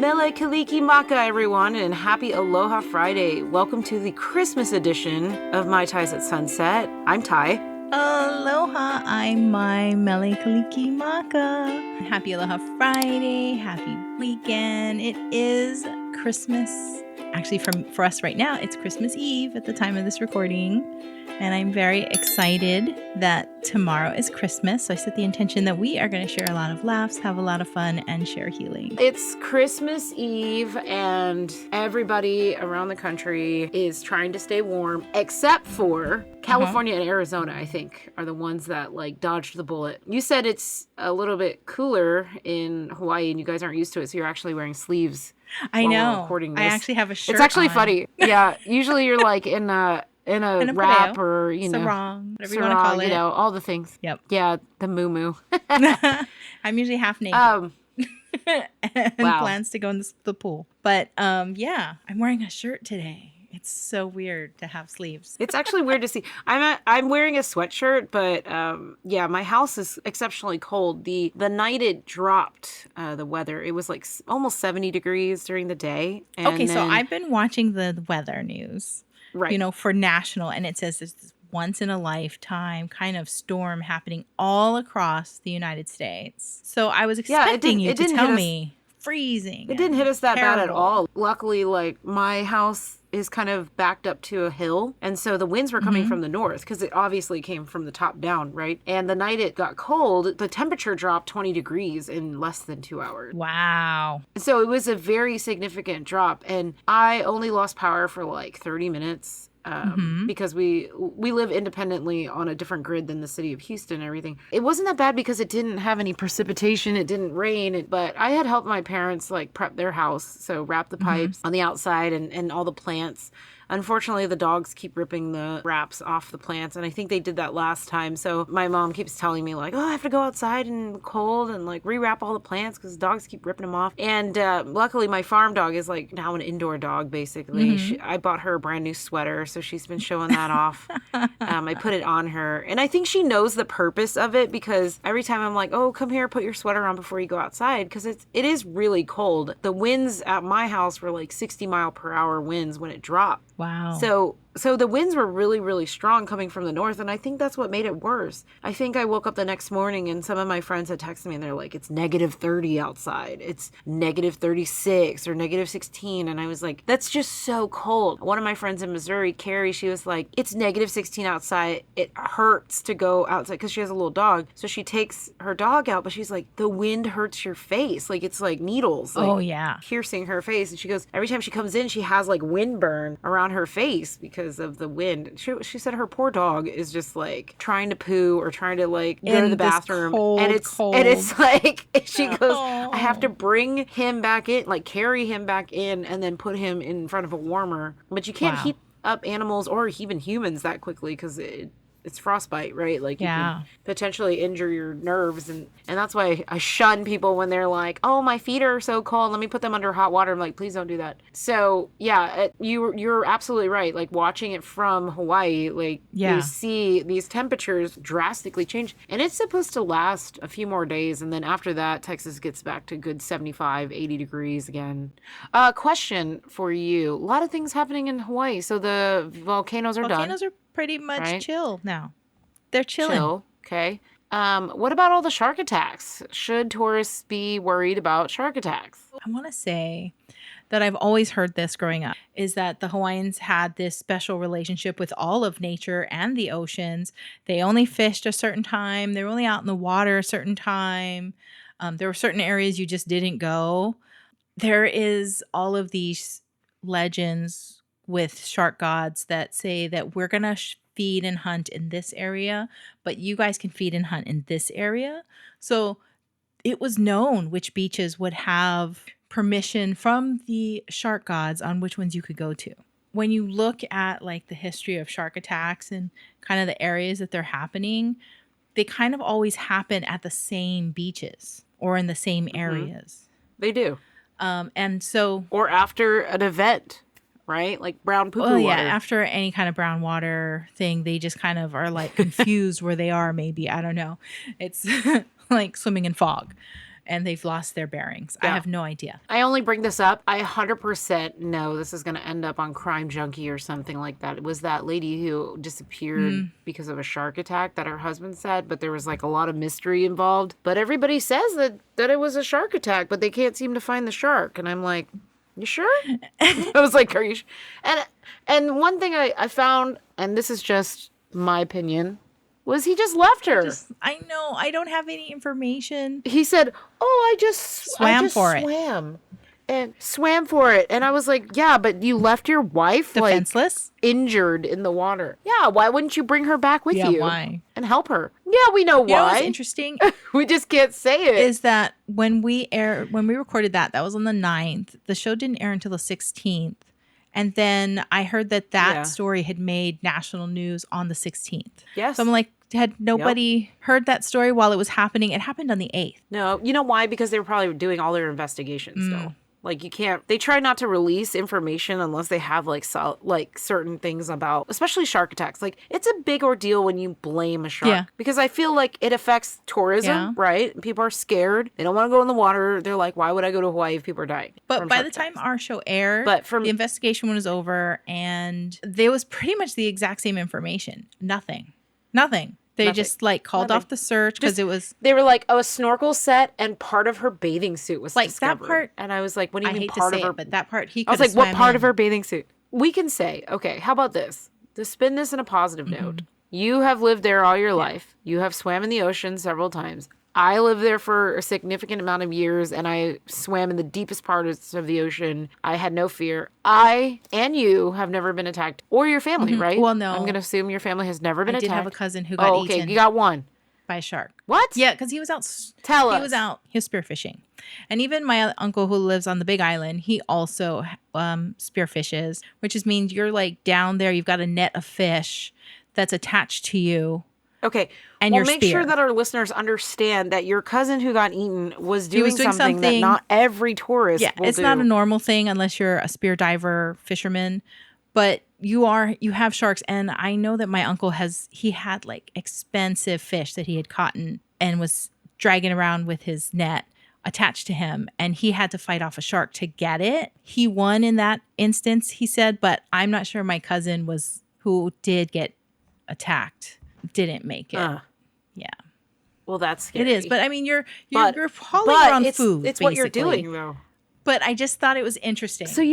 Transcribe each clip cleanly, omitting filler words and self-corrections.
Mele Kalikimaka, everyone, and happy Aloha Friday. Welcome to the Christmas edition of My Ties at Sunset. I'm Tai. Aloha, I'm my Mele Kalikimaka. Happy Aloha Friday, happy weekend. It is Christmas. Actually, for us right now, it's Christmas Eve at the time of this recording. And I'm very excited that tomorrow is Christmas. So I set the intention that we are going to share a lot of laughs, have a lot of fun, and share healing. It's Christmas Eve, and everybody around the country is trying to stay warm, except for California and Arizona, I think, are the ones that like dodged the bullet. You said it's a little bit cooler in Hawaii, and you guys aren't used to it, so you're actually wearing sleeves. I know. Recording this. I actually have a shirt. It's actually on. funny. Yeah, usually you're like in a wrap or, sarong, whatever you want to call it. All the things. Yep. Yeah, the moo-moo. I'm usually half naked. And wow. plans to go in the pool. But yeah, I'm wearing a shirt today. It's so weird to have sleeves. It's actually weird to see. I'm wearing a sweatshirt, but yeah, my house is exceptionally cold. The night it dropped, the weather, it was like almost 70 degrees during the day. And okay, so I've been watching the weather news. Right. For national, and it says there's this once in a lifetime kind of storm happening all across the United States. So I was expecting you to tell me freezing. It didn't hit us that terrible. bad at all. Luckily, like my house is kind of backed up to a hill, and so the winds were coming from the north because it obviously came from the top down, right? And the night it got cold, the temperature dropped 20 degrees in less than 2 hours. Wow. So it was a very significant drop, and I only lost power for like 30 minutes. Because we live independently on a different grid than the city of Houston and everything. It wasn't that bad because it didn't have any precipitation. It didn't rain. But I had helped my parents like prep their house. So wrap the pipes on the outside and all the plants. Unfortunately, the dogs keep ripping the wraps off the plants, and I think they did that last time. So my mom keeps telling me, like, oh, I have to go outside in the cold and, like, rewrap all the plants because the dogs keep ripping them off. And luckily, my farm dog is, like, now an indoor dog, basically. I bought her a brand new sweater, so she's been showing that off. I put it on her, and I think she knows the purpose of it because every time I'm like, oh, come here, put your sweater on before you go outside, because it is really cold. The winds at my house were, like, 60-mile-per-hour winds when it dropped. Wow. So the winds were really, really strong coming from the north, and I think that's what made it worse. I think I woke up the next morning, and some of my friends had texted me, and they're like, it's negative 30 outside. It's negative 36 or negative 16, and I was like, that's just so cold. One of my friends in Missouri, Carrie, she was like, it's negative 16 outside. It hurts to go outside because she has a little dog. So she takes her dog out, but she's like, the wind hurts your face. Like, it's like needles. Like, piercing her face. And she goes, every time she comes in, she has like windburn around her face because of the wind. She said her poor dog is just like trying to poo or trying to like go to the bathroom, cold, and it's like she goes, I have to bring him back in, like carry him back in, and then put him in front of a warmer. But you can't heat up animals or even humans that quickly because it's frostbite, right? Like you can potentially injure your nerves, and that's why I shun people when they're like, oh, my feet are so cold, let me put them under hot water. I'm like, please don't do that. So yeah, you're absolutely right. Like watching it from Hawaii, like you see these temperatures drastically change, and it's supposed to last a few more days, and then after that Texas gets back to good 75, 80 degrees again. Question for you. A lot of things happening in Hawaii. So the volcanoes are done. Pretty much chill now. They're chilling. Chill, okay. What about all the shark attacks? Should tourists be worried about shark attacks? I want to say that I've always heard this growing up, is that the Hawaiians had this special relationship with all of nature and the oceans. They only fished a certain time. They were only out in the water a certain time. There were certain areas you just didn't go. There is all of these legends with shark gods that say that we're going to feed and hunt in this area, but you guys can feed and hunt in this area. So it was known which beaches would have permission from the shark gods on which ones you could go to. When you look at like the history of shark attacks and kind of the areas that they're happening, they kind of always happen at the same beaches or in the same areas. They do. And so... Or after an event. Right? Like brown poo-poo water. After any kind of brown water thing, they just kind of are like confused where they are, maybe. I don't know. It's like swimming in fog. and they've lost their bearings. Yeah. I have no idea. I only bring this up. I 100% know this is going to end up on Crime Junkie or something like that. It was that lady who disappeared because of a shark attack that her husband said, but there was like a lot of mystery involved. But everybody says that it was a shark attack, but they can't seem to find the shark. And I'm like, you sure? I was like, are you sure? And one thing I found, and this is just my opinion, was he just left her. I know. I don't have any information. He said, I just swam for it. And I was like, yeah, but you left your wife defenseless, like, injured in the water. Yeah, why wouldn't you bring her back with you? Why? And help her? Yeah, we know why. You know what's interesting? We just can't say it. Is that when we recorded that was on the 9th. The show didn't air until the 16th. And then I heard that story had made national news on the 16th. Yes. So I'm like, had nobody heard that story while it was happening? It happened on the 8th. No. You know why? Because they were probably doing all their investigations still. Like, you can't, they try not to release information unless they have, like, certain things about, especially shark attacks. Like, it's a big ordeal when you blame a shark. Yeah. Because I feel like it affects tourism, right? People are scared. They don't want to go in the water. They're like, why would I go to Hawaii if people are dying? But by the time our show aired, the investigation was over, and there was pretty much the exact same information. Nothing. They just like called off the search because it was. They were like, a snorkel set and part of her bathing suit was like discovered. That part. And I was like, what do you mean hate part to say of her? It, but that part he. I was like, what part of her bathing suit? We can say, okay, how about this? To spin this in a positive note, you have lived there all your life. You have swam in the ocean several times. I lived there for a significant amount of years, and I swam in the deepest parts of the ocean. I had no fear. I and you have never been attacked, or your family, right? Well, no. I'm going to assume your family has never been attacked. I did have a cousin who got eaten. Okay, you got one. By a shark. What? Yeah, because he was out. Tell us. He was out. He was spearfishing. And even my uncle who lives on the Big Island, he also spearfishes, which just means you're like down there. You've got a net of fish that's attached to you. Okay. And make sure that our listeners understand that your cousin who got eaten was doing something that not every tourist will it's do. Not a normal thing unless you're a spear diver, fisherman. But you have sharks. And I know that my uncle had like expensive fish that he had caught and was dragging around with his net attached to him. And he had to fight off a shark to get it. He won in that instance, he said. But I'm not sure my cousin who did get attacked didn't make it. Yeah. Well, that's scary. It is. But I mean, you're hauling around food. It's what you're doing, though. But I just thought it was interesting. So,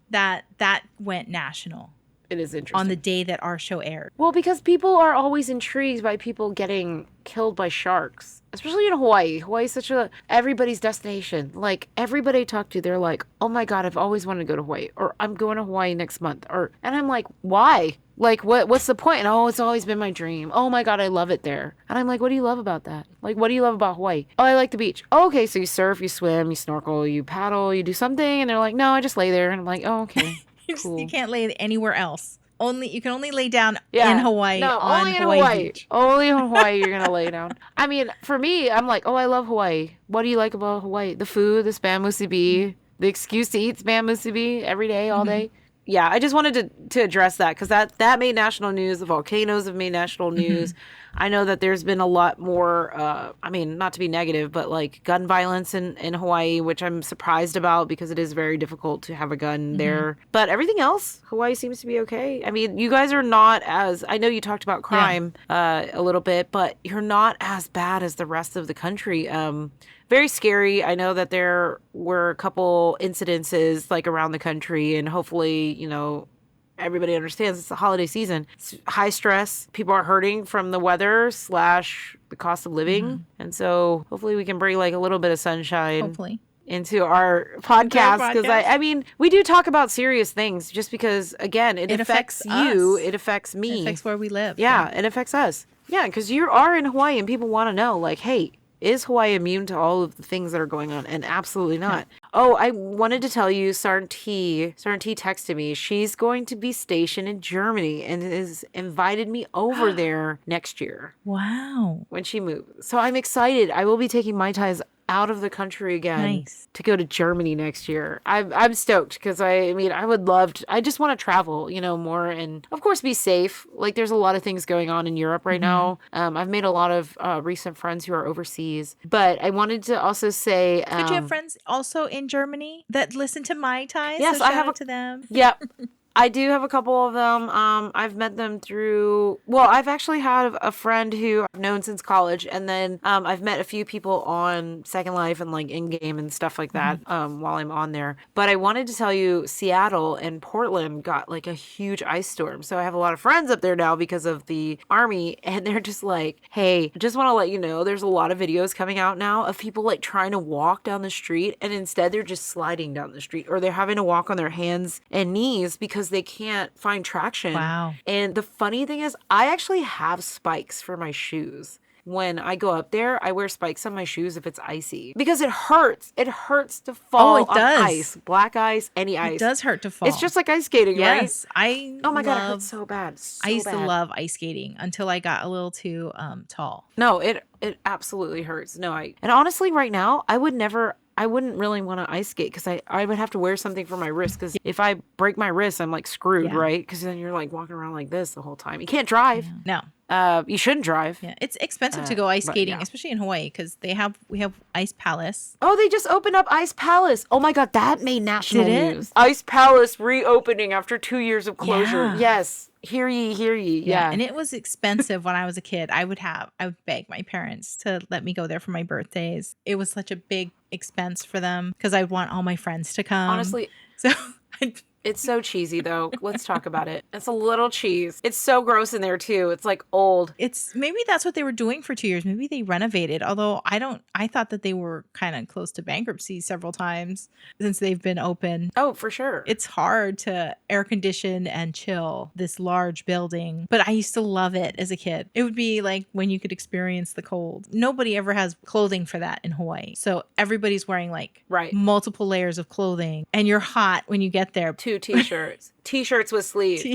that went national. It is interesting. On the day that our show aired. Well, because people are always intrigued by people getting killed by sharks, especially in Hawaii. Hawaii is everybody's destination. Like, everybody I talk to, they're like, oh my God, I've always wanted to go to Hawaii, or I'm going to Hawaii next month. And I'm like, why? Like, what's the point? And, it's always been my dream. Oh my God, I love it there. And I'm like, what do you love about that? Like, what do you love about Hawaii? Oh, I like the beach. Oh, okay, so you surf, you swim, you snorkel, you paddle, you do something. And they're like, no, I just lay there. And I'm like, oh, okay. Cool. You can't lay anywhere else. You can only lay down in Hawaii. No, on only in Hawaii Hawaii. Beach. Only in Hawaii you're gonna lay down. I mean, for me, I'm like, I love Hawaii. What do you like about Hawaii? The food, the spam musubi, the excuse to eat spam musubi every day, all day. Yeah, I just wanted to address that because that made national news. The volcanoes have made national news. I know that there's been a lot more, not to be negative, but like gun violence in Hawaii, which I'm surprised about because it is very difficult to have a gun there. But everything else, Hawaii seems to be okay. I mean, you guys are not I know you talked about crime a little bit, but you're not as bad as the rest of the country. Very scary. I know that there were a couple incidences like around the country, and hopefully, everybody understands it's the holiday season. It's high stress. People are hurting from the weather / the cost of living. And so hopefully we can bring like a little bit of sunshine into our podcast. Because I mean, we do talk about serious things just because, again, it affects you. It affects me. It affects where we live. Yeah, it affects us. Yeah, because you are in Hawaii and people want to know like, hey, is Hawaii immune to all of the things that are going on? And absolutely not. Oh, I wanted to tell you, Sarn T texted me. She's going to be stationed in Germany and has invited me over there next year. Wow. When she moves. So I'm excited. I will be taking Mai Tais out of the country again Nice. to go to Germany next year. I'm stoked because I mean, I would love to, I just want to travel, you know, more and of course be safe. Like there's a lot of things going on in Europe right now. I've made a lot of recent friends who are overseas, but I wanted to also say, Could you have friends also in Germany that listen to Mai Tai? yes, So I shout have out to them. Yep. I do have a couple of them. I've met them through, well, I've actually had a friend who I've known since college, and then I've met a few people on Second Life and like in game and stuff like that while I'm on there. But I wanted to tell you, Seattle and Portland got like a huge ice storm. So I have a lot of friends up there now because of the army, and they're just like, hey, I just want to let you know there's a lot of videos coming out now of people like trying to walk down the street, and instead they're just sliding down the street, or they're having to walk on their hands and knees because they can't find traction. Wow. And the funny thing is, I actually have spikes for my shoes. When I go up there, I wear spikes on my shoes if it's icy because it hurts. It hurts to fall on ice, black ice, any ice. It does hurt to fall. It's just like ice skating, right? Yes. Oh my God, it hurts so bad. I used to love ice skating until I got a little too tall. No, it absolutely hurts. No, and honestly, right now, I wouldn't really want to ice skate because I would have to wear something for my wrist because if I break my wrist, I'm like screwed, right? Because then you're like walking around like this the whole time. You can't drive. No. You shouldn't drive. Yeah, it's expensive to go ice skating, especially in Hawaii because we have Ice Palace. Oh, they just opened up Ice Palace. Oh my God, that made national news. Ice Palace reopening after 2 years of closure. Yeah. Yes. Hear ye, hear ye. Yeah. And it was expensive when I was a kid. I would beg my parents to let me go there for my birthdays. It was such a big expense for them because I'd want all my friends to come. Honestly. So it's so cheesy though. Let's talk about it. It's a little cheese. It's so gross in there too. It's like old. Maybe that's what they were doing for 2 years. Maybe they renovated. Although I thought that they were kind of close to bankruptcy several times since they've been open. Oh, for sure. It's hard to air condition and chill this large building, but I used to love it as a kid. It would be like when you could experience the cold. Nobody ever has clothing for that in Hawaii. So everybody's wearing like multiple layers of clothing and you're hot when you get there. 2 t-shirts. T-shirts with sleeves.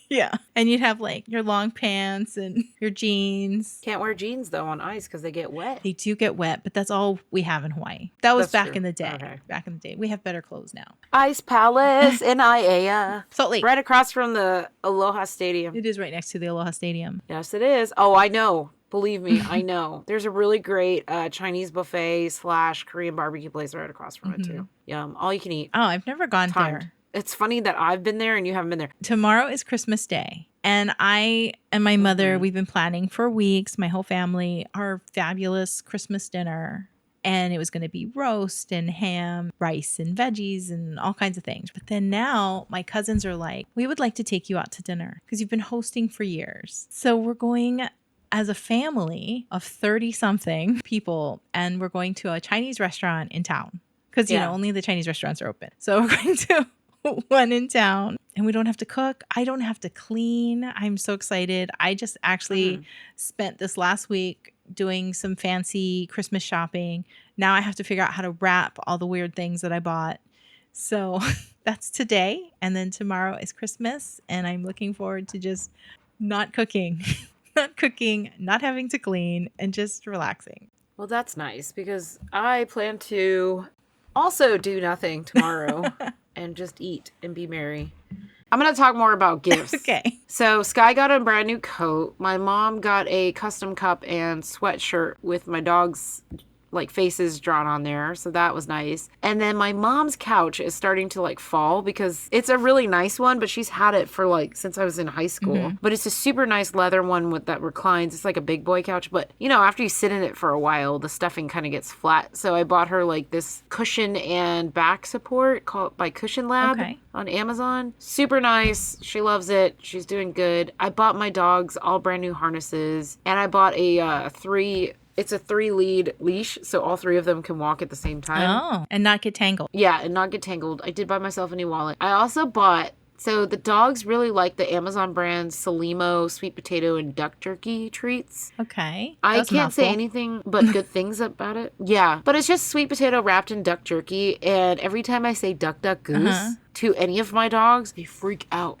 Yeah. And you'd have like your long pants and your jeans. Can't wear jeans though on ice because they get wet. They do get wet, but that's all we have in Hawaii. That was back in the day. Okay. Back in the day. We have better clothes now. Ice Palace in Aiea. Salt Lake. Right across from the Aloha Stadium. It is right next to the Aloha Stadium. Yes, it is. Oh, I know. Believe me, I know. There's a really great Chinese buffet / Korean barbecue place right across from it too. Yum. All you can eat. Oh, I've never gone there. It's funny that I've been there and you haven't been there. Tomorrow is Christmas Day. And I and my mother, we've been planning for weeks, my whole family, our fabulous Christmas dinner. And it was going to be roast and ham, rice and veggies and all kinds of things. But then now my cousins are like, we would like to take you out to dinner because you've been hosting for years. So we're going as a family of 30-something people, and we're going to a Chinese restaurant in town because, you know, only the Chinese restaurants are open. So we're going to one in town and we don't have to cook. I don't have to clean. I'm so excited. I just actually spent this last week doing some fancy Christmas shopping. Now I have to figure out how to wrap all the weird things that I bought. So that's today. And then tomorrow is Christmas. And I'm looking forward to just not cooking, not having to clean, and just relaxing. Well, that's nice because I plan to also do nothing tomorrow and just eat and be merry. I'm going to talk more about gifts. Okay. So Sky got a brand new coat. My mom got a custom cup and sweatshirt with my dog's like faces drawn on there. So that was nice. And then my mom's couch is starting to like fall because it's a really nice one, but she's had it for like since I was in high school. But it's a super nice leather one with that reclines. It's like a big boy couch. But you know, after you sit in it for a while, the stuffing kind of gets flat. So I bought her like this cushion and back support called by Cushion Lab on Amazon. Super nice. She loves it. She's doing good. I bought my dogs all brand new harnesses, and I bought a 3-lead leash, so all 3 of them can walk at the same time. Oh, and not get tangled. Yeah, and not get tangled. I did buy myself a new wallet. I also bought, so the dogs really like the Amazon brand Salimo sweet potato and duck jerky treats. Okay. I can't say anything but good things about it. Yeah, but it's just sweet potato wrapped in duck jerky, and every time I say duck, duck, goose to any of my dogs, they freak out.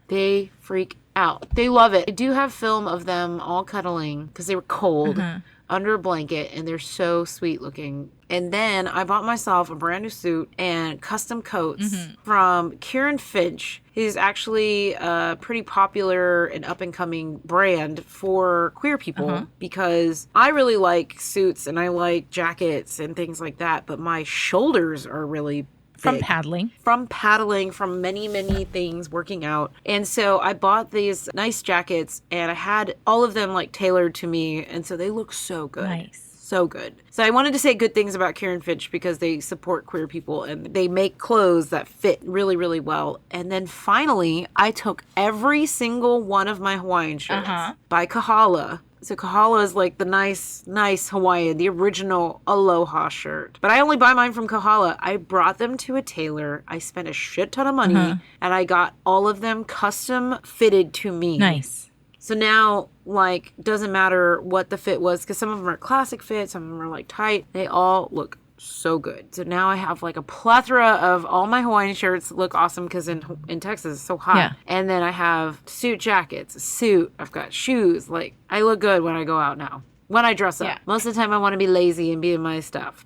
They freak out. They love it. I do have film of them all cuddling because they were cold. under a blanket, and they're so sweet looking. And then I bought myself a brand new suit and custom coats from Kieran Finch. He's actually a pretty popular and up-and-coming brand for queer people because I really like suits and I like jackets and things like that, but my shoulders are really from big. paddling. From paddling, from many things, working out. And so I bought these nice jackets and I had all of them like tailored to me. And so they look so good. Nice. So good. So I wanted to say good things about Kieran Finch because they support queer people and they make clothes that fit really, really well. And then finally, I took every single one of my Hawaiian shirts by Kahala. So Kahala is like the nice Hawaiian, the original Aloha shirt. But I only buy mine from Kahala. I brought them to a tailor. I spent a shit ton of money and I got all of them custom fitted to me. Nice. So now, like, doesn't matter what the fit was because some of them are classic fit, some of them are like tight. They all look so good. So now I have like a plethora of all my Hawaiian shirts look awesome because in Texas it's so hot. Yeah. And then I have suit jackets, a suit. I've got shoes. Like I look good when I go out now. When I dress up. Yeah. Most of the time I want to be lazy and be in my stuff.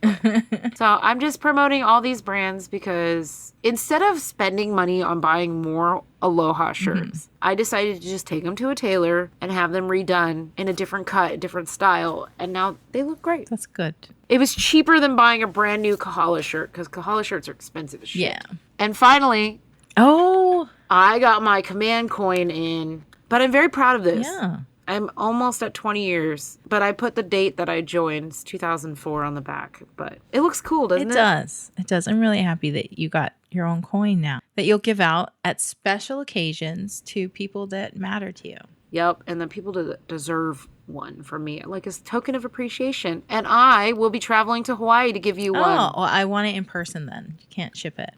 So I'm just promoting all these brands because instead of spending money on buying more Aloha shirts, I decided to just take them to a tailor and have them redone in a different cut, a different style. And now they look great. That's good. It was cheaper than buying a brand new Kahala shirt because Kahala shirts are expensive as shit. Yeah. And finally, I got my command coin in, but I'm very proud of this. Yeah. I'm almost at 20 years, but I put the date that I joined, it's 2004 on the back, but it looks cool, doesn't it? It does. It does. I'm really happy that you got your own coin now that you'll give out at special occasions to people that matter to you. Yep, and the people that deserve one from me, like as a token of appreciation. And I will be traveling to Hawaii to give you one. Oh, well, I want it in person then. You can't ship it.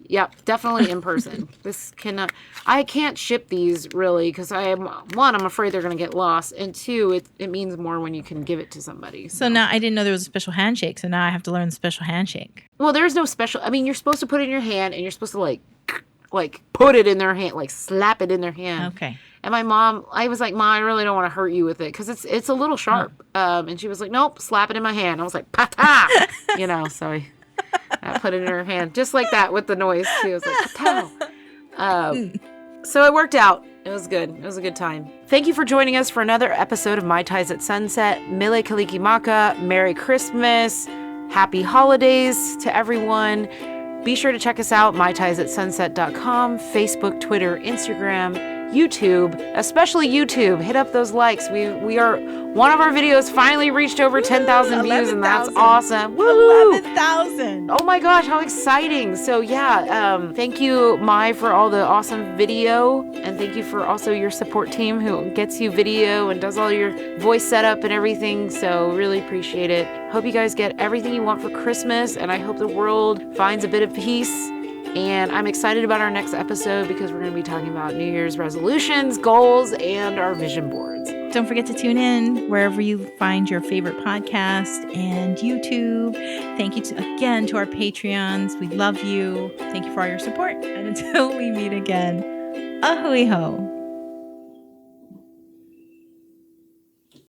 Yep, definitely in person. I can't ship these really because I'm afraid they're going to get lost. And two, it means more when you can give it to somebody. So now I didn't know there was a special handshake. So now I have to learn the special handshake. Well, there's no special. I mean, you're supposed to put it in your hand and you're supposed to like put it in their hand, like slap it in their hand. Okay. And my mom, I was like, Mom, I really don't want to hurt you with it because it's a little sharp. And she was like, nope, slap it in my hand. I was like, pata, so I put it in her hand just like that with the noise too. I was like, pata. So it worked out. It was good. It was a good time. Thank you for joining us for another episode of My Ties at Sunset. Mele Kalikimaka. Merry Christmas. Happy holidays to everyone. Be sure to check us out, mytiesatsunset.com, Facebook, Twitter, Instagram, YouTube, especially YouTube. Hit up those likes. We are, one of our videos finally reached over 10,000 views, and that's awesome. Woo! 11,000. Oh my gosh, how exciting. So yeah, thank you, Mai, for all the awesome video, and thank you for also your support team who gets you video and does all your voice setup and everything. So really appreciate it. Hope you guys get everything you want for Christmas, and I hope the world finds a bit of peace. And I'm excited about our next episode because we're going to be talking about New Year's resolutions, goals, and our vision boards. Don't forget to tune in wherever you find your favorite podcast and YouTube. Thank you again to our Patreons. We love you. Thank you for all your support. And until we meet again, ahui ho.